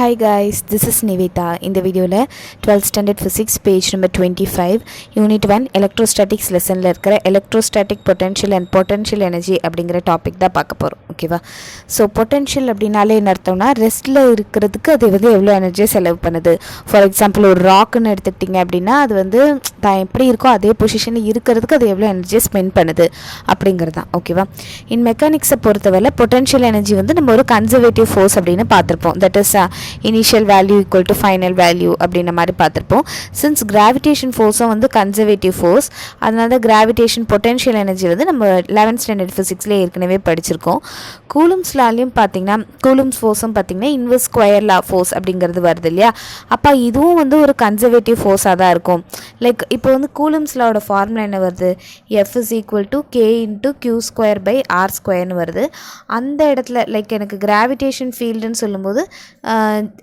Hi guys, this is Nivita. In the video, 12th standard physics page number 25, unit 1 electrostatics lesson la irukra electrostatic potential and potential energy அப்படிங்கற topic தான் பார்க்க போறோம். ஓகேவா? So potential அப்படின்னாலே என்ன அர்த்தம்னா ரெஸ்ட்டில் இருக்கிறதுக்கு அது வந்து எவ்வளோ எனர்ஜியை செலவு பண்ணுது. ஃபார் எக்ஸாம்பிள் ஒரு ராக்குன்னு எடுத்துக்கிட்டிங்க அப்படின்னா அது வந்து தான் எப்படி இருக்கோ அதே பொசிஷனில் இருக்கிறதுக்கு அது எவ்வளோ எனர்ஜியை ஸ்பெண்ட் பண்ணுது அப்படிங்கிறது தான். ஓகேவா? இன் மெக்கானிக்ஸை பொறுத்தவரை பொட்டென்ஷியல் எனர்ஜி வந்து நம்ம ஒரு கன்சர்வேட்டிவ் ஃபோர்ஸ் அப்படின்னு பார்த்துருப்போம். That is initial value equal to final value அப்படின்ற மாதிரி பார்த்துருப்போம். சின்ஸ் கிராவிடேஷன் ஃபோர்ஸும் வந்து கன்சர்வேட்டிவ் ஃபோர்ஸ், அதனால கிராவிடேஷன் பொட்டென்ஷியல் எனர்ஜி வந்து நம்ம 11th ஸ்டாண்டர்ட் ஃபிசிக்ஸ்லேயே ஏற்கனவே படிச்சிருக்கோம். கூலும்ஸ் லாலையும் பார்த்தீங்கன்னா கூலும்ஸ் ஃபோர்ஸும் பார்த்தீங்கன்னா இன்வெர்ஸ் ஸ்கொயர் லா ஃபோர்ஸ் அப்படிங்கிறது வருது இல்லையா? அப்போ இதுவும் வந்து ஒரு கன்சர்வேட்டிவ் ஃபோர்ஸாக தான் இருக்கும். லைக் இப்போ வந்து கூலும்ஸ் லாவோட ஃபார்முலா என்ன வருது? F is equal to K into Q square by R squareனு வருது. அந்த இடத்துல லைக் எனக்கு கிராவிடேஷன் ஃபீல்டுன்னு சொல்லும்போது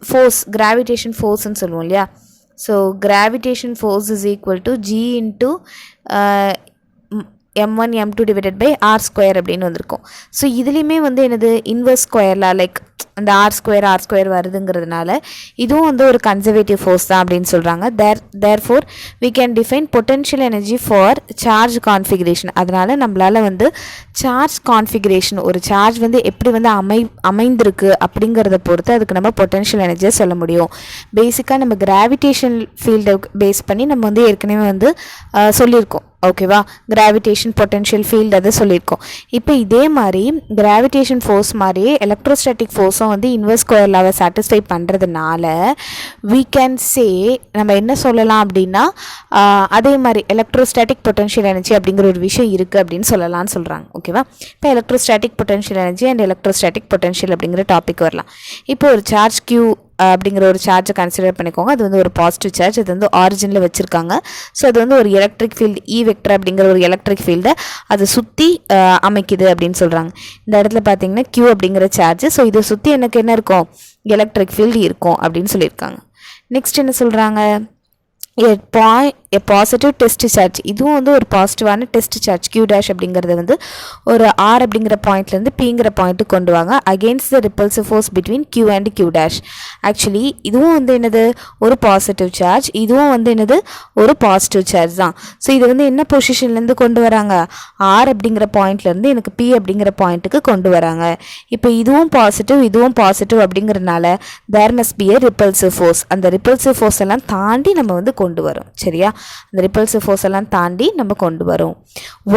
ஃபோர்ஸ் கிராவிடேஷன் ஃபோர்ஸ்ன்னு சொல்லுவோம் இல்லையா? So gravitation force is equal to G into m1 m2 divided by r square அப்படின்னு வந்திருக்கும். ஸோ இதுலேயுமே வந்து என்னது இன்வெர்ஸ் ஸ்கொயர்லாம் லைக் அந்த ஆர் ஸ்கொயர் வருதுங்கிறதுனால இதுவும் வந்து ஒரு கன்சர்வேட்டிவ் ஃபோர்ஸ் தான் அப்படின்னு சொல்கிறாங்க. Therefore we can define potential energy for charge configuration. அதனால் நம்மளால் வந்து சார்ஜ் கான்ஃபிகரேஷன் ஒரு சார்ஜ் வந்து எப்படி வந்து அமைந்திருக்கு அப்படிங்கிறத பொறுத்து அதுக்கு நம்ம பொட்டென்ஷியல் எனர்ஜியை சொல்ல முடியும். பேசிக்காக நம்ம கிராவிடேஷன் ஃபீல்டை பேஸ் பண்ணி நம்ம வந்து ஏற்கனவே வந்து சொல்லியிருக்கோம். ஓகேவா? கிராவிடேஷன் பொட்டென்ஷியல் ஃபீல்டு அதை சொல்லியிருக்கோம். இப்போ இதே மாதிரி கிராவிடேஷன் ஃபோர்ஸ் மாதிரியே எலக்ட்ரோஸ்டாட்டிக் ஃபோர்ஸும் வந்து இன்வெர்ஸ் ஸ்கொயர் லாவை சாட்டிஸ்ஃபை பண்ணுறதுனால we can say நம்ம என்ன சொல்லலாம் அப்படின்னா அதே மாதிரி எலக்ட்ரோஸ்டாட்டிக் பொட்டென்ஷியல் எனர்ஜி அப்படிங்கிற ஒரு விஷயம் இருக்குது அப்படின்னு சொல்லலாம்னு சொல்கிறாங்க. ஓகேவா? இப்போ electrostatic potential energy and electrostatic potential அப்படிங்கிற டாபிக் வரலாம். இப்போ ஒரு சார்ஜ் Q அப்படிங்கிற ஒரு சார்ஜை கன்சிடர் பண்ணிக்கோங்க. அது வந்து ஒரு பாசிட்டிவ் சார்ஜ். அது வந்து ஆரிஜினில் வச்சுருக்காங்க. ஸோ அது வந்து ஒரு எலக்ட்ரிக் ஃபீல்டு E வெக்டர் அப்படிங்கிற ஒரு எலக்ட்ரிக் ஃபீல்டை அதை சுற்றி அமைக்குது அப்படின்னு சொல்கிறாங்க. இந்த இடத்துல பார்த்தீங்கன்னா Q அப்படிங்கிற சார்ஜ். ஸோ இதை சுற்றி எனக்கு என்ன இருக்கும்? எலக்ட்ரிக் ஃபீல்டு இருக்கும் அப்படின்னு சொல்லியிருக்காங்க. நெக்ஸ்ட் என்ன சொல்கிறாங்க? Positive test charge. இதுவும் வந்து ஒரு பாசிட்டிவான டெஸ்ட் சார்ஜ் Q டேஷ் அப்படிங்கிறது வந்து ஒரு R அப்படிங்கிற பாயிண்ட்லேருந்து Pங்கிற பாயிண்ட்டுக்கு கொண்டு வாங்க against the repulsive force between Q and Q dash. Actually இதுவும் வந்து என்னது? ஒரு பாசிட்டிவ் சார்ஜ். இதுவும் வந்து என்னது? ஒரு பாசிட்டிவ் சார்ஜ் தான். ஸோ இது வந்து என்ன பொசிஷன்லேருந்து கொண்டு வராங்க? R அப்படிங்கிற பாயிண்ட்லேருந்து எனக்கு P அப்படிங்கிற பாயிண்ட்டுக்கு கொண்டு வராங்க. இப்போ இதுவும் பாசிட்டிவ் அப்படிங்கிறதுனால there must be a repulsive force. அந்த ரிப்பல்சிவ் ஃபோர்ஸ் எல்லாம் தாண்டி நம்ம வந்து கொண்டு வரும். சரியா? அந்த ரிப்பல்சிவ் ஃபோர்ஸ் எல்லாம் தாண்டி நம்ம கொண்டு வரும்.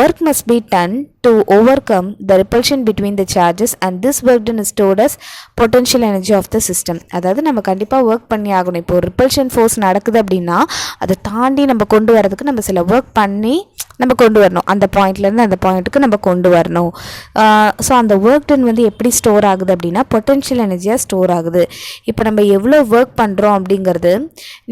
Work must be done to overcome the repulsion between the charges and this work done is stored as potential energy of the system. அதாவது நம்ம கண்டிப்பாக ஒர்க் பண்ணி ஆகணும். இப்போ ரிப்பல்ஷன் ஃபோர்ஸ் நடக்குது அப்படின்னா அதை தாண்டி நம்ம கொண்டு வரதுக்கு நம்ம சில ஒர்க் பண்ணி நம்ம கொண்டு வரணும். அந்த பாயிண்ட்லேருந்து அந்த பாயிண்ட்டுக்கு நம்ம கொண்டு வரணும். ஸோ அந்த ஒர்க் டன் வந்து எப்படி ஸ்டோர் ஆகுது அப்படின்னா பொட்டென்ஷியல் எனர்ஜியாக ஸ்டோர் ஆகுது. இப்போ நம்ம எவ்வளோ ஒர்க் பண்ணுறோம் அப்படிங்கிறது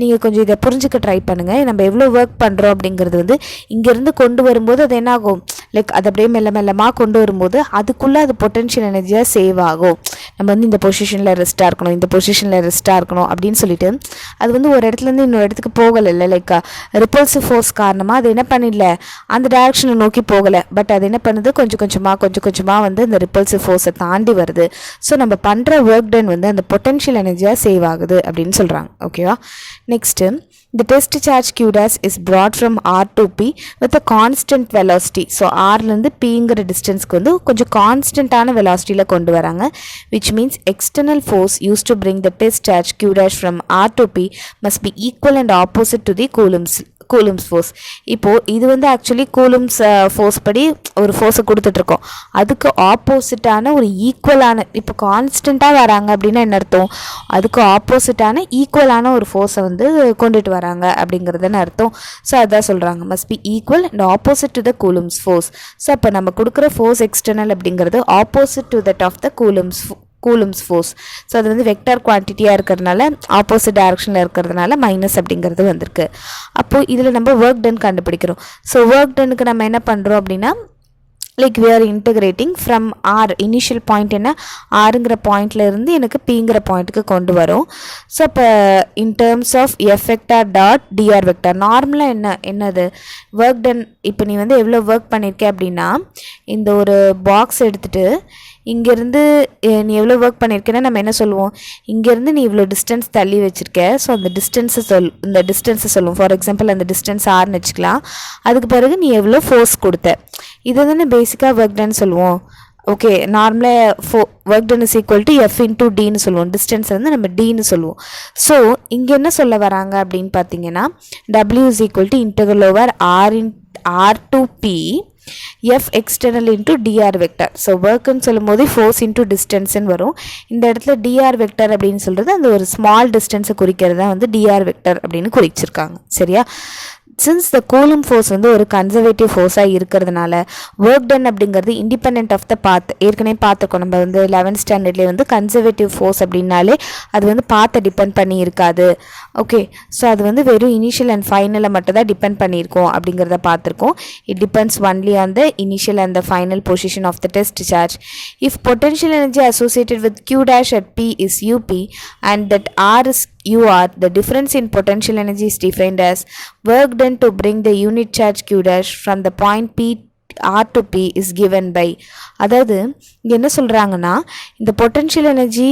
நீங்கள் கொஞ்சம் இதை புரிஞ்சுக்க ட்ரை பண்ணுங்கள். நம்ம எவ்வளோ ஒர்க் பண்ணுறோம் அப்படிங்கிறது வந்து இங்கேருந்து கொண்டு வரும்போது அது என்ன ஆகும்? லைக் அது அப்படியே மெல்லமாக கொண்டு வரும்போது அதுக்குள்ளே அது பொட்டென்ஷியல் எனர்ஜியாக சேவ் ஆகும். நம்ம வந்து இந்த பொசிஷனில் ரெஸ்ட்டாக இருக்கணும் அப்படின்னு சொல்லிட்டு அது வந்து ஒரு இடத்துலேருந்து இன்னொரு இடத்துக்கு போகலை. லைக் ரிப்பல்சிவ் ஃபோர்ஸ் காரணமாக அது என்ன பண்ணிடல? அந்த டைரக்ஷனை நோக்கி போகலை. பட் அது என்ன பண்ணுது? கொஞ்சம் கொஞ்சமாக வந்து இந்த ரிப்பல்சிவ் ஃபோர்ஸை தாண்டி வருது. ஸோ நம்ம பண்ணுற ஒர்க் டன் வந்து அந்த பொட்டென்ஷியல் எனர்ஜியாக சேவ் ஆகுது அப்படின்னு சொல்கிறாங்க. ஓகேவா? Next the test charge Q dash is brought from R to P with a constant velocity. So ஆர்லேருந்து Pங்கிற டிஸ்டன்ஸ்க்கு வந்து கொஞ்சம் கான்ஸ்டன்டான வெலாசிட்டியில் கொண்டு வராங்க. which means external force used to bring the test charge Q dash from R to P must be equal and opposite to the Coulomb's force. இப்போது இது வந்து ஆக்சுவலி கூலும்ஸ் ஃபோர்ஸ் படி ஒரு ஃபோர்ஸை கொடுத்துட்ருக்கோம். அதுக்கு ஆப்போசிட்டான ஒரு ஈக்குவலான இப்போ கான்ஸ்டண்ட்டாக வராங்க அப்படின்னா என்ன அர்த்தம்? அதுக்கு ஆப்போசிட்டான ஈக்குவலான ஒரு ஃபோர்ஸை வந்து கொண்டுட்டு வராங்க அப்படிங்கிறதுன்னு அர்த்தம். ஸோ அதான் சொல்கிறாங்க must be equal and opposite to the Coulomb's force. So அப்போ நம்ம கொடுக்குற ஃபோர்ஸ் எக்ஸ்டர்னல் அப்படிங்கிறது opposite to that of the Coulomb's force. So அது வந்து வெக்டார் குவான்டிட்டியாக இருக்கிறதுனால ஆப்போசிட் டைரக்ஷனில் இருக்கிறதுனால மைனஸ் அப்படிங்கிறது வந்திருக்கு. அப்போது இதில் நம்ம ஒர்க் டன் கண்டுபிடிக்கிறோம். ஸோ ஒர்க் டனுக்கு நம்ம என்ன பண்ணுறோம் அப்படின்னா like we are integrating from R initial point என்ன ஆருங்கிற பாயிண்டில் இருந்து எனக்கு Pங்கிற பாயிண்ட்டுக்கு கொண்டு வரும். ஸோ இப்போ in terms of F vector dot d r vector நார்மலாக என்னது ஒர்க் டன். இப்போ நீ வந்து எவ்வளோ ஒர்க் பண்ணியிருக்கே அப்படின்னா இந்த ஒரு பாக்ஸ் எடுத்துகிட்டு இங்கேருந்து நீ எவ்வளோ ஒர்க் பண்ணியிருக்கேன்னா நம்ம என்ன சொல்லுவோம், இங்கேருந்து நீ இவ்வளோ டிஸ்டன்ஸ் தள்ளி வச்சுருக்க, ஸோ அந்த டிஸ்டன்ஸை சொல்லுவோம். ஃபார் எக்ஸாம்பிள் அந்த டிஸ்டன்ஸ் ஆர்னு வச்சுக்கலாம். அதுக்கு பிறகு நீ எவ்வளோ ஃபோர்ஸ் கொடுத்த, இதை தானே பேசிக்காக ஒர்க் டன் சொல்லுவோம். ஓகே, நார்மலாக work done is equal to F into டின்னு சொல்லுவோம். டிஸ்டன்ஸ் வந்து நம்ம டின்னு சொல்லுவோம். ஸோ இங்கே என்ன சொல்ல வராங்க அப்படின்னு பார்த்தீங்கன்னா, W is equal to integral over R to P F external into dr vector. So ஒர்க்குன்னு சொல்லும் போது ஃபோர்ஸ் இன்டூ டிஸ்டன்ஸ்ன்னு வரும். இந்த இடத்துல டிஆர் வெக்டர் அப்படின்னு சொல்கிறது அந்த ஒரு ஸ்மால் டிஸ்டன்ஸை குறிக்கிறது தான் வந்து டிஆர் வெக்டர் அப்படின்னு குறிச்சிருக்காங்க. சரியா? சின்ஸ் த கூலும் ஃபோர்ஸ் வந்து ஒரு கன்சர்வேட்டிவ் ஃபோர்ஸாக இருக்கிறதுனால ஒர்க் டன் அப்படிங்கிறது இண்டிபெண்ட் ஆஃப் த பாத். ஏற்கனவே பார்த்துக்கோ, நம்ம வந்து 11th ஸ்டாண்டர்ட்லேயே வந்து கன்சர்வேட்டிவ் ஃபோர்ஸ் அப்படின்னாலே அது வந்து பாத்தை டிபெண்ட் பண்ணி இருக்காது. ஓகே, ஸோ அது வந்து வெறும் இனிஷியல் அண்ட் ஃபைனலை மட்டும் தான் டிபெண்ட் பண்ணியிருக்கோம் அப்படிங்கிறத பார்த்துருக்கோம். It depends only on the initial and the final position of the test charge. If potential energy associated with Q dash at P is UP and that R is UR, the difference in potential energy is defined as work done to bring the unit charge Q dash from the point P R to P is given by. அதாவது இங்கே என்ன சொல்கிறாங்கன்னா, இந்த potential energy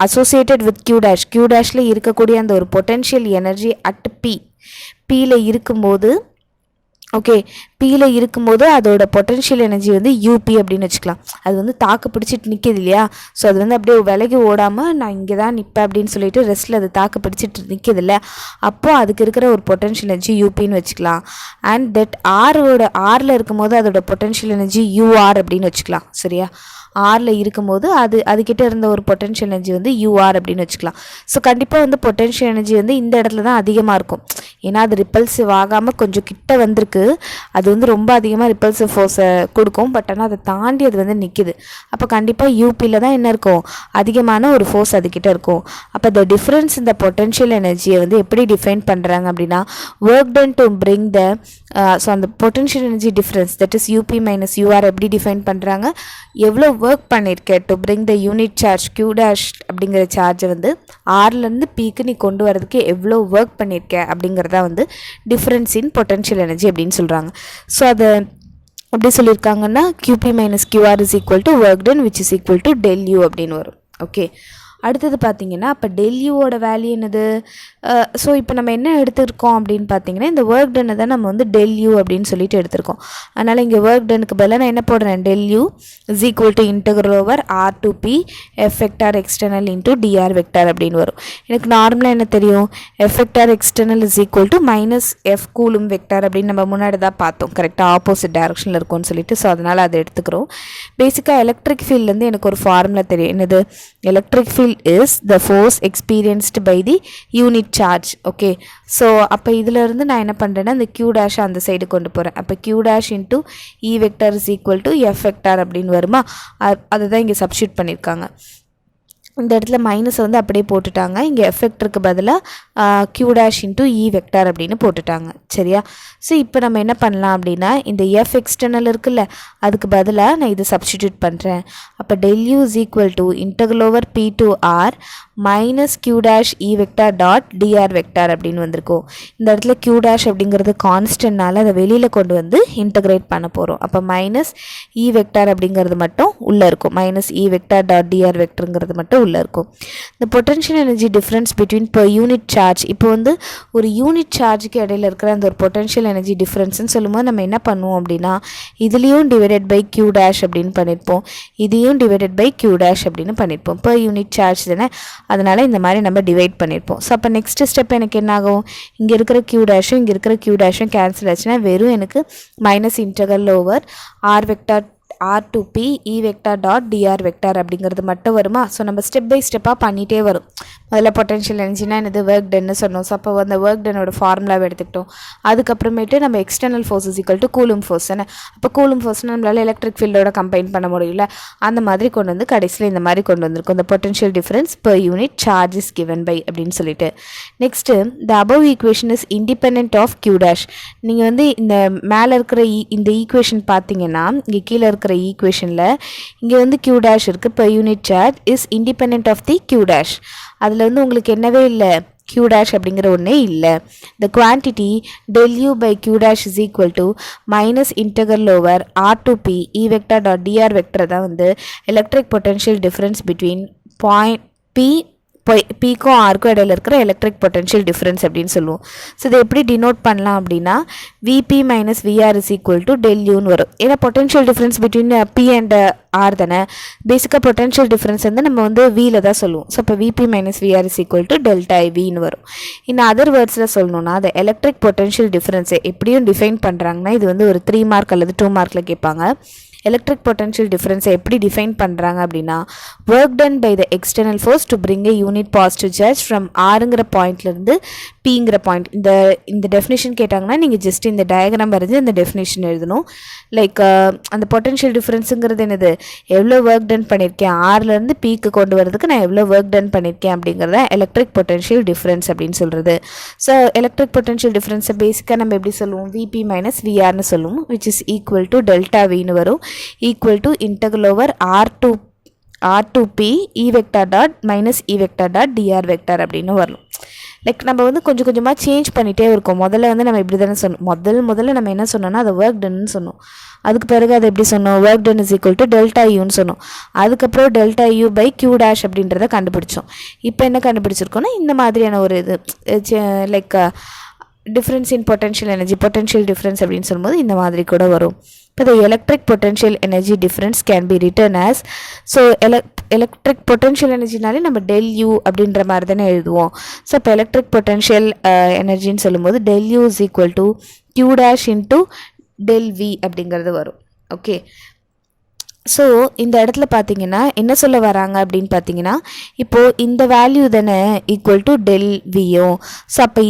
associated with Q dash, Q dashல இருக்கக்கூடிய அந்த ஒரு potential energy at Pயில் இருக்கும்போது, okay, Pயில் இருக்கும்போது அதோட பொட்டன்ஷியல் எனர்ஜி வந்து யூபி அப்படின்னு வச்சுக்கலாம். அது வந்து தாக்கு பிடிச்சிட்டு நிற்கிது இல்லையா, ஸோ அது வந்து அப்படியே விலகி ஓடாமல் நான் இங்கே தான் நிற்பேன் அப்படின்னு சொல்லிட்டு ரெஸ்ட்டில் அது தாக்கு பிடிச்சிட்டு நிற்கிது இல்லை, அப்போது அதுக்கு இருக்கிற ஒரு பொட்டன்ஷியல் எனர்ஜி யூபின்னு வச்சுக்கலாம். அண்ட் தட் ஆரில் இருக்கும்போது அதோட பொட்டன்ஷியல் எனர்ஜி யூஆர் அப்படின்னு வச்சுக்கலாம். சரியா? ஆரில் இருக்கும்போது அதுக்கிட்ட இருந்த ஒரு பொட்டன்ஷியல் எனர்ஜி வந்து யூஆர் அப்படின்னு வச்சுக்கலாம். ஸோ கண்டிப்பாக வந்து பொட்டன்ஷியல் எனர்ஜி வந்து இந்த இடத்துல தான் அதிகமாக இருக்கும். ஏன்னா அது ரிப்பல்சிவ் ஆகாமல் கொஞ்சம் கிட்ட வந்திருக்கு, அது வந்து ரொம்ப அதிகமாக ரிப்பல்சிவ் ஃபோர்ஸை கொடுக்கும். பட் ஆனால் அதை தாண்டி அது வந்து நிற்கிது. அப்போ கண்டிப்பாக யூபியில் தான் என்ன இருக்கும், அதிகமான ஒரு ஃபோர்ஸ் அதுக்கிட்ட இருக்கும். அப்போ த டிஃப்ரென்ஸ் இந்த பொட்டன்ஷியல் எனர்ஜியை வந்து எப்படி டிஃபைன் பண்ணுறாங்க அப்படின்னா, work done to bring the so அந்த potential energy difference that is UP minus UR எப்படி டிஃபைன் பண்ணுறாங்க, எவ்வளோ ஒர்க் பண்ணியிருக்கேன் to bring the unit charge Q dash அப்படிங்கிற சார்ஜை வந்து ஆர்லேருந்து பீக்கு நீ கொண்டு வரதுக்கு எவ்வளோ ஒர்க் பண்ணியிருக்கேன் அப்படிங்கிறதா வந்து டிஃப்ரென்ஸ் இன் பொட்டன்ஷியல் எனர்ஜி அப்படின்னு சொல்கிறாங்க. ஸோ அதை எப்படி சொல்லியிருக்காங்கன்னா, QP minus QR is equal to work done which is equal to del U அப்படின்னு வரும். ஓகே, அடுத்தது பார்த்தீங்கன்னா அப்போ டெல்யூவோட வேல்யூ என்னது? ஸோ இப்போ நம்ம என்ன எடுத்துருக்கோம் அப்படின்னு பார்த்தீங்கன்னா, இந்த ஒர்க் டன்னை தான் நம்ம வந்து டெல்யூ அப்படின்னு சொல்லிட்டு எடுத்திருக்கோம். அதனால் இங்கே ஒர்க் டனுக்கு பதிலாக நான் என்ன போடுறேன், del U is equal to integral over R to P F vector external into d r vector அப்படின்னு வரும். எனக்கு நார்மலாக என்ன தெரியும், F vector external is equal to minus F Coulomb vector அப்படின்னு நம்ம முன்னாடி தான் பார்த்தோம். கரெக்டாக ஆப்போசிட் டைரக்ஷனில் இருக்கும்னு சொல்லிட்டு, ஸோ அதனால் அதை எடுத்துக்கிறோம். பேசிக்காக எலக்ட்ரிக் ஃபீல்ட்லேருந்து எனக்கு ஒரு ஃபார்முலா தெரியும். என்னது? Electric field is the force experienced by the unit charge. okay, so அப்போ இதில் இருந்து நான் என்ன பண்ணுறேன்னா, இந்த Q dash அந்த சைடு கொண்டு போகிறேன். அப்போ Q dash into E vector is equal to F vector அப்படின்னு வருமா, அதை தான் இங்கே சப்ஸ்டியூட் பண்ணியிருக்காங்க. இந்த இடத்துல மைனஸை வந்து அப்படியே போட்டுட்டாங்க. இங்கே எஃபெக்டருக்கு பதிலாக Q dash into E vector அப்படின்னு போட்டுட்டாங்க. சரியா? ஸோ இப்போ நம்ம என்ன பண்ணலாம் அப்படின்னா, இந்த F எக்ஸ்டர்னல் இருக்குல்ல, அதுக்கு பதிலாக நான் இதை சப்ஸ்டிடியூட் பண்ணுறேன். அப்போ del U is equal to integral over P to R minus Q dash E vector dot dr vector அப்படின்னு வந்திருக்கும். இந்த இடத்துல Q dash அப்படிங்கிறது கான்ஸ்டன்ட்னால அதை வெளியில் கொண்டு வந்து இன்டகிரேட் பண்ண போகிறோம். அப்போ மைனஸ் E vector அப்படிங்கிறது மட்டும் உள்ளே இருக்கும். Minus E vector dot dr vectorங்கிறது மட்டும் உள்ளே இருக்கும். இந்த potential energy difference between per unit charge, இப்போ வந்து ஒரு யூனிட் சார்ஜுக்கு இடையில இருக்கிற அந்த ஒரு பொட்டன்ஷியல் எனர்ஜி டிஃப்ரென்ஸ்னு சொல்லும்போது நம்ம என்ன பண்ணுவோம் அப்படின்னா, இதுலேயும் டிவைடட் பை Q dash அப்படின்னு பண்ணியிருப்போம், இதையும் டிவைடட் பை Q dash அப்படின்னு பண்ணியிருப்போம். per யூனிட் சார்ஜ் தானே, அதனால் இந்த மாதிரி நம்ம டிவைட் பண்ணியிருப்போம். ஸோ அப்போ நெக்ஸ்ட் ஸ்டெப் எனக்கு என்ன ஆகும், இங்கே இருக்கிற Q டேஷும் இங்கே இருக்கிற Q டேஷும் கேன்சல் ஆச்சுன்னா வெறும் எனக்கு minus integral over r vector r to P E vector dot d r vector அப்படிங்கிறது மட்டும் வருமா. ஸோ நம்ம ஸ்டெப் பை ஸ்டெப்பாக பண்ணிகிட்டே வரும். முதல்ல பொட்டன்ஷியல் எனர்ஜினா என்னது, ஒர்க் டன்னு சொன்னோம். ஸோ அப்போ அந்த ஒர்க் டன்னோட ஃபார்முலாவை எடுத்துக்கிட்டோம். அதுக்கப்புறமேட்டு நம்ம external force is equal to coulomb force தானே. அப்போ கூலும் ஃபோர்ஸ்னால் நம்மளால் எலக்ட்ரிக் ஃபீல்டோட கம்பைன் பண்ண முடியல, அந்த மாதிரி கொண்டு வந்து கடைசியில் இந்த மாதிரி கொண்டு வந்திருக்கும். இந்த potential difference per unit charge is given by அப்படின்னு சொல்லிட்டு. Next the above equation is independent of Q dash. நீங்கள் வந்து இந்த மேலே இருக்கிற இந்த ஈக்குவேஷன் பார்த்தீங்கன்னா, இங்கே கீழே இருக்கிற ஈக்குவேஷனில் இங்கே வந்து Q dash இருக்குது, per unit charge is independent of the Q dash. அதில் வந்து உங்களுக்கு என்னவே இல்லை, q dash அப்படிங்கிற ஒன்றே இல்லை. the quantity del u by q dash is equal to minus integral over r to p e vector dot dr vector தான் வந்து electric potential difference between point p பிக்கும் ஆர்க்கும் இடையில இருக்கிற எலக்ட்ரிக் பொட்டன்ஷியல் டிஃப்ரென்ஸ் அப்படின்னு சொல்லுவோம். ஸோ இதை எப்படி டினோட் பண்ணலாம் அப்படின்னா VP minus VR is equal to del யூன்னு வரும். ஏன்னா potential difference between P and R தானே. பேசிக்காக பொட்டன்ஷியல் டிஃப்ரென்ஸ் வந்து நம்ம வந்து வியில் தான் சொல்லுவோம். ஸோ இப்போ VP minus VR is equal to delta வின்னு வரும். இன்னும் அதர் வேர்ட்ஸில் சொல்லணும்னா அந்த எலக்ட்ரிக் பொட்டன்ஷியல் டிஃப்ரென்ஸை எப்படியும் டிஃபைன் பண்ணுறாங்கன்னா இது வந்து ஒரு 3 மார்க் அல்லது 2 மார்க்கில் கேட்பாங்க. எலக்ட்ரிக் பொட்டன்ஷியல் டிஃப்ரென்ஸை எப்படி டிஃபைன் பண்ணுறாங்க அப்படின்னா work done by the external force to bring a unit positive charge from ஆருங்கிற பாயிண்ட்லேருந்து பிங்கிற பாயிண்ட். இந்த டெஃபினேஷன் கேட்டாங்கன்னா நீங்கள் ஜஸ்ட் இந்த டயக்ராம் வரைஞ்சி அந்த டெஃபினேஷன் எழுதணும். லைக் அந்த பொட்டன்ஷியல் டிஃப்ரென்ஸுங்கிறது என்னது, எவ்வளோ ஒர்க் டன் பண்ணியிருக்கேன், ஆர்லேருந்து பீக்கு கொண்டு வரதுக்கு நான் எவ்வளோ ஒர்க் டன் பண்ணியிருக்கேன் அப்படிங்கிறத எலக்ட்ரிக் பொட்டன்ஷியல் டிஃப்ரென்ஸ் அப்படின்னு சொல்கிறது. ஸோ எலக்ட்ரிக் பொட்டன்ஷியல் டிஃப்ரென்ஸை பேசிக்காக நம்ம எப்படி சொல்லுவோம், விபி மைனஸ் விஆர்னு சொல்லுவோம், which is equal to delta வின்னு வரும், equal to integral over r to p e vector dot minus e vector dot dr vector அப்படின்னு வரும். லைக் நம்ம வந்து கொஞ்சம் கொஞ்சமாக சேஞ்ச் பண்ணிகிட்டே இருக்கோம். முதல்ல வந்து நம்ம இப்படி தானே சொன்னோம், முதல்ல நம்ம என்ன சொன்னோம்னா அதை ஒர்க் டன்னு சொன்னோம். அதுக்கு பிறகு அதை எப்படி சொன்னோம், work done is equal to delta யூன்னு சொன்னோம். அதுக்கப்புறம் delta U by Q dash அப்படின்றத கண்டுபிடிச்சோம். இப்போ என்ன கண்டுபிடிச்சிருக்கோன்னா இந்த மாதிரியான ஒரு இது like difference in potential energy, potential difference அப்படின்னு சொல்லும்போது இந்த மாதிரி கூட வரும். இப்போ the electric potential energy difference can be written as, so electric potential energyனாலே நம்ம del u அப்படின்ற மாதிரி தானே எழுதுவோம். ஸோ இப்போ எலக்ட்ரிக் பொட்டன்ஷியல் எனர்ஜின்னு சொல்லும்போது del u is equal to q dash into del v அப்படிங்கிறது வரும். ஓகே, ஸோ இந்த இடத்துல பார்த்தீங்கன்னா என்ன சொல்ல வராங்க அப்படின்னு பார்த்தீங்கன்னா இப்போது இந்த வேல்யூ தானே ஈக்குவல் டு டெல் வியும். ஸோ அப்போ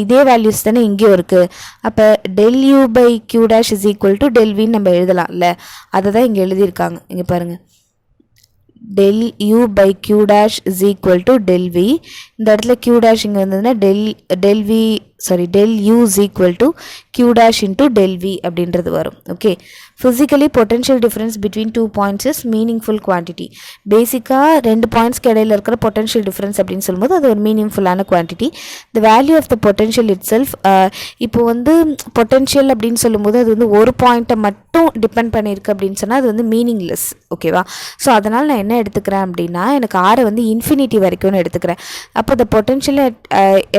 இதே வேல்யூஸ் தானே இங்கேயும் இருக்குது. அப்போ del U by Q dash is equal to del வின்னு நம்ம எழுதலாம்ல, அதை தான் இங்கே எழுதியிருக்காங்க. இங்கே பாருங்கள், del u by q dash is equal to del v. இந்த இடத்துல q dash இங்கே வந்ததுன்னா del u is equal to q dash into del v அப்படின்றது வரும். Okay, physically potential difference between 2 points is meaningful quantity. பேசிக்காக 2 பாயிண்ட்ஸ்க்கு இடையில இருக்கிற potential difference அப்படின்னு சொல்லும்போது அது ஒரு மீனிங்ஃபுல்லான quantity. The value of the potential itself, இப்போ வந்து பொட்டன்ஷியல் அப்படின்னு சொல்லும்போது அது வந்து ஒரு பாயிண்ட்டை மட்டும் டிபெண்ட் பண்ணியிருக்கு அப்படின்னு சொன்னால் அது வந்து மீனிங்லெஸ். ஓகேவா? ஸோ அதனால் நான் என்ன எடுத்துக்கிறேன் அப்படின்னா எனக்கு ஆரை வந்து இன்ஃபினிட்டி வரைக்கும்னு எடுத்துக்கிறேன். அப்போ த பொட்டன்ஷியல்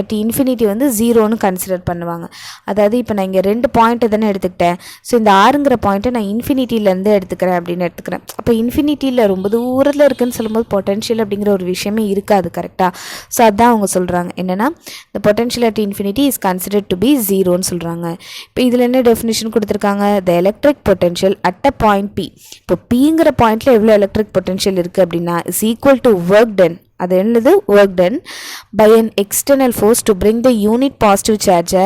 அட் இன்ஃபினிட்டி வந்து ஜீரோன்னு கன்சிடர் பண்ணுவாங்க. அதாவது இப்போ நான் இங்கே 2 பாயிண்ட்டை தானே எடுத்துக்கிட்டேன். ஸோ இந்த ஆறுங்கிற பாயிண்ட்டை நான் இன்ஃபினிட்டிலேருந்து எடுத்துக்கிறேன் அப்படின்னு எடுத்துக்கிறேன். அப்போ இன்ஃபினிட்டியில் ரொம்ப தூரத்தில் இருக்குதுன்னு சொல்லும்போது பொட்டன்ஷியல் அப்படிங்கிற ஒரு விஷயமே இருக்காது. கரெக்டாக? ஸோ அதுதான் அவங்க சொல்கிறாங்க என்னென்னா the potential at infinity is considered to be ஜீரோன்னு சொல்கிறாங்க. இப்போ இதில் என்ன டெஃபினிஷன் கொடுத்துருக்காங்க, the electric potential at a point P. இப்போ பிங்கிற பாயிண்ட்டில் எவ்வளோ எலக்ட்ரிக் பொட்டன்ஷியல் இருக்குது அப்படின்னா is equal to work done, அது என்னது, work done by an external force to bring the unit positive சார்ஜை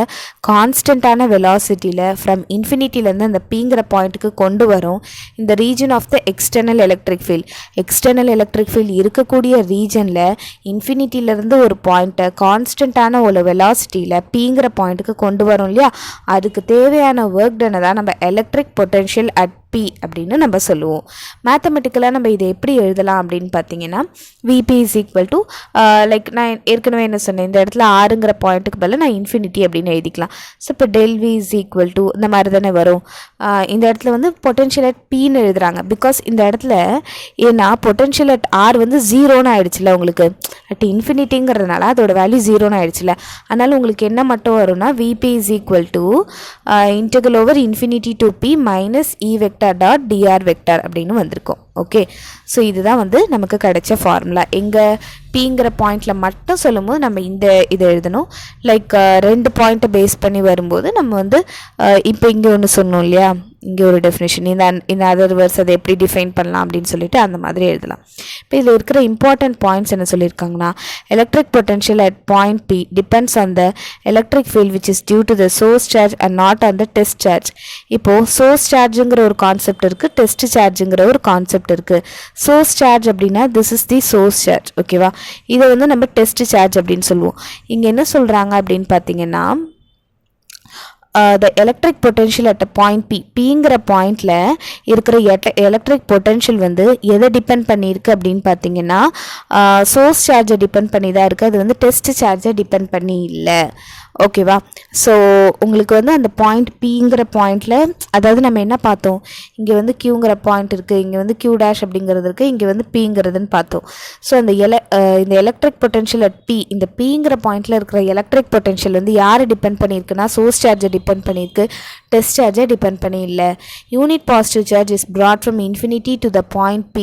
கான்ஸ்டண்ட்டான வெலாசிட்டியில் ஃப்ரம் இன்ஃபினிட்டிலேருந்து அந்த பிங்கிற பாயிண்ட்டுக்கு கொண்டு வரும் இந்த region of the external electric field. External electric field இருக்கக்கூடிய ரீஜனில் இன்ஃபினிட்டிலேருந்து ஒரு பாயிண்ட்டை கான்ஸ்டண்ட்டான ஒரு வெலாசிட்டியில் பிங்கிற பாயிண்ட்டுக்கு கொண்டு வரும் இல்லையா, அதுக்கு தேவையான ஒர்க் டனை தான் நம்ம எலக்ட்ரிக் பொட்டன்ஷியல் அட் பி அப்படின்னு நம்ம சொல்லுவோம். மேத்தமெட்டிக்கலாக நம்ம இதை எப்படி எழுதலாம் அப்படின்னு பார்த்தீங்கன்னா V P is equal to like நான் ஏற்கனவே என்ன சொன்னேன், இந்த இடத்துல ஆறுங்கிற பாயிண்ட்டுக்கு பதில் நான் இன்ஃபினிட்டி அப்படின்னு எழுதிக்கலாம். ஸோ இப்போ del V is equal to இந்த மாதிரி தானே வரும். இந்த இடத்துல வந்து பொட்டன்ஷியல் அட் பின்னு எழுதுறாங்க. பிகாஸ் இந்த இடத்துல ஏன்னா பொட்டன்ஷியல் அட் ஆர் வந்து ஜீரோன்னு ஆயிடுச்சுல, உங்களுக்கு அட் இன்ஃபினிட்டிங்கிறதுனால அதோட வேல்யூ ஜீரோன்னு ஆயிடுச்சுல. அதனால் உங்களுக்கு என்ன மட்டும் வரும்னா V P is equal to integral over infinity to P minus E vector dot d r vector அப்படின்னு வந்திருக்கும். ஓகே, ஸோ இதுதான் வந்து நமக்கு கிடைச்ச ஃபார்முலா. எங்கே பிங்கிற பாயிண்டில் மட்டும் சொல்லும்போது நம்ம இதை எழுதணும். லைக் 2 பாயிண்ட்டை பேஸ் பண்ணி வரும்போது நம்ம வந்து இப்போ இங்கே ஒன்று சொன்னோம் இல்லையா, இங்கே ஒரு டெஃபினேஷன், இந்த அதர் வேர்ஸ் அதை எப்படி டிஃபைன் பண்ணலாம் அப்படின்னு சொல்லிட்டு அந்த மாதிரி எழுதலாம். இப்போ இதில் இருக்கிற இம்பார்ட்டன்ட் பாயிண்ட்ஸ் என்ன சொல்லியிருக்காங்கன்னா electric potential at point P depends on the electric field which is due to the source charge and not on the test charge. இப்போது சோர்ஸ் சார்ஜுங்கிற ஒரு கான்செப்ட் இருக்குது, டெஸ்ட் சார்ஜுங்கிற ஒரு கான்செப்ட் இருக்குது. சோர்ஸ் சார்ஜ் அப்படின்னா this is the source charge. ஓகேவா? இதை வந்து நம்ம டெஸ்ட் சார்ஜ் அப்படின்னு சொல்லுவோம். இங்கே என்ன சொல்கிறாங்க அப்படின்னு பார்த்தீங்கன்னா the electric potential at a point பிங்கிற பாயிண்டில் இருக்கிற எலக்ட்ரிக் பொட்டென்ஷியல் வந்து எதை டிபெண்ட் பண்ணியிருக்கு அப்படின்னு பார்த்தீங்கன்னா சோர்ஸ் சார்ஜை டிபெண்ட் பண்ணி தான் இருக்குது. அது வந்து டெஸ்ட் சார்ஜை டிபெண்ட் பண்ணி இல்லை. ஓகேவா? ஸோ உங்களுக்கு வந்து அந்த பாயிண்ட் பிங்கிற பாயிண்டில், அதாவது நம்ம என்ன பார்த்தோம், இங்கே வந்து கியூங்கிற பாயிண்ட் இருக்குது, இங்கே வந்து கியூ டேஷ் அப்படிங்கிறது இருக்குது, இங்கே வந்து பிங்கிறதுன்னு பார்த்தோம். ஸோ அந்த இந்த எலக்ட்ரிக் பொட்டென்ஷியல் அட் பி, இந்த பிங்கிற பாயிண்டில் இருக்கிற எலக்ட்ரிக் பொட்டென்ஷியல் வந்து யார் டிபெண்ட் பண்ணியிருக்குன்னா சோர்ஸ் சார்ஜை டிபெண்ட் பண்ணியிருக்கு, டெஸ்ட் சார்ஜை டிபெண்ட் பண்ணி இல்லை. Unit positive charge is brought from infinity to the point P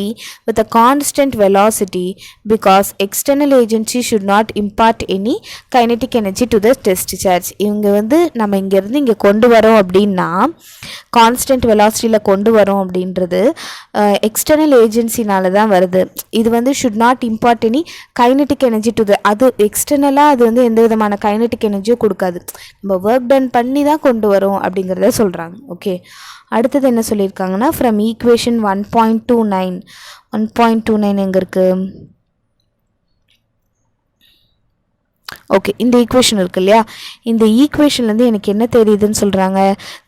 with a constant velocity because external agency should not impart any kinetic energy to the test charge. இவங்க வந்து நம்ம இங்கேருந்து இங்கே கொண்டு வரோம் அப்படின்னா கான்ஸ்டன்ட் வெலாசிட்டியில் கொண்டு வரோம் அப்படின்றது எக்ஸ்டர்னல் ஏஜென்சினால தான் வருது. இது வந்து should not impart any kinetic energy to the, அது எக்ஸ்டர்னலாக அது வந்து எந்த விதமான கைனட்டிக் எனர்ஜியும் கொடுக்காது, நம்ம ஒர்க் டன் பண்ணி தான் கொண்டு வரோம் அப்படிங்கிறத சொல்கிறாங்க. ஓகே, அடுத்தது என்ன சொல்லியிருக்காங்கன்னா ஃப்ரம் ஈக்குவேஷன் 1.29 எங்கே இருக்குது? ஓகே, இந்த ஈக்குவேஷன் இருக்கு இல்லையா, இந்த ஈக்குவேஷன்லேருந்து எனக்கு என்ன தெரியுதுன்னு சொல்கிறாங்க,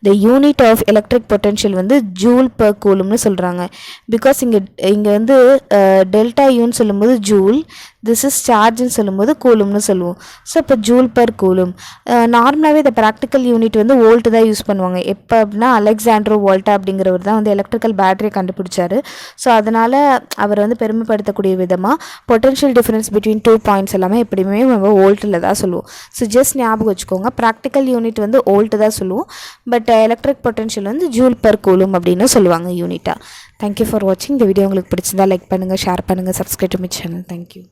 the unit of electric potential வந்து ஜூல் பர் கூலும்னு சொல்கிறாங்க. பிகாஸ் இங்கே வந்து டெல்டா யூன்னு சொல்லும்போது ஜூல், திஸ் இஸ் சார்ஜ்னு சொல்லும்போது கூலும்னு சொல்லுவோம். ஸோ இப்போ ஜூல் பர் கூலும். நார்மலாகவே இந்த ப்ராக்டிக்கல் யூனிட் வந்து வோல்ட்டு தான் யூஸ் பண்ணுவாங்க. எப்போ அப்படின்னா அலெக்சாண்ட்ரோ வோல்ட்டா அப்படிங்கிறவர் தான் வந்து எலக்ட்ரிக்கல் பேட்டரியை கண்டுபிடிச்சாரு. ஸோ அதனால் அவர் வந்து பெருமைப்படுத்தக்கூடிய விதமாக பொட்டென்ஷியல் டிஃபரன்ஸ் பிட்வீன் 2 பாயிண்ட்ஸ் எல்லாமே எப்படியுமே நம்ம வோல்ட்டில் தான் சொல்லுவோம். ஸோ ஜஸ்ட் ஞாபகம் வச்சுக்கோங்க, ப்ராக்டிக்கல் யூனிட் வந்து வோல்ட்டு தான் சொல்லுவோம், பட் எலக்ட்ரிக் பொட்டென்ஷியல் வந்து ஜூல் பர் கூலும் அப்படின்னு சொல்லுவாங்க யூனிட்டாக. தேங்க்யூ ஃபார் வாட்சிங். இந்த வீடியோ உங்களுக்கு பிடிச்சிருந்தா லைக் பண்ணுங்கள், ஷேர் பண்ணுங்கள், subscribe to my channel. Thank you.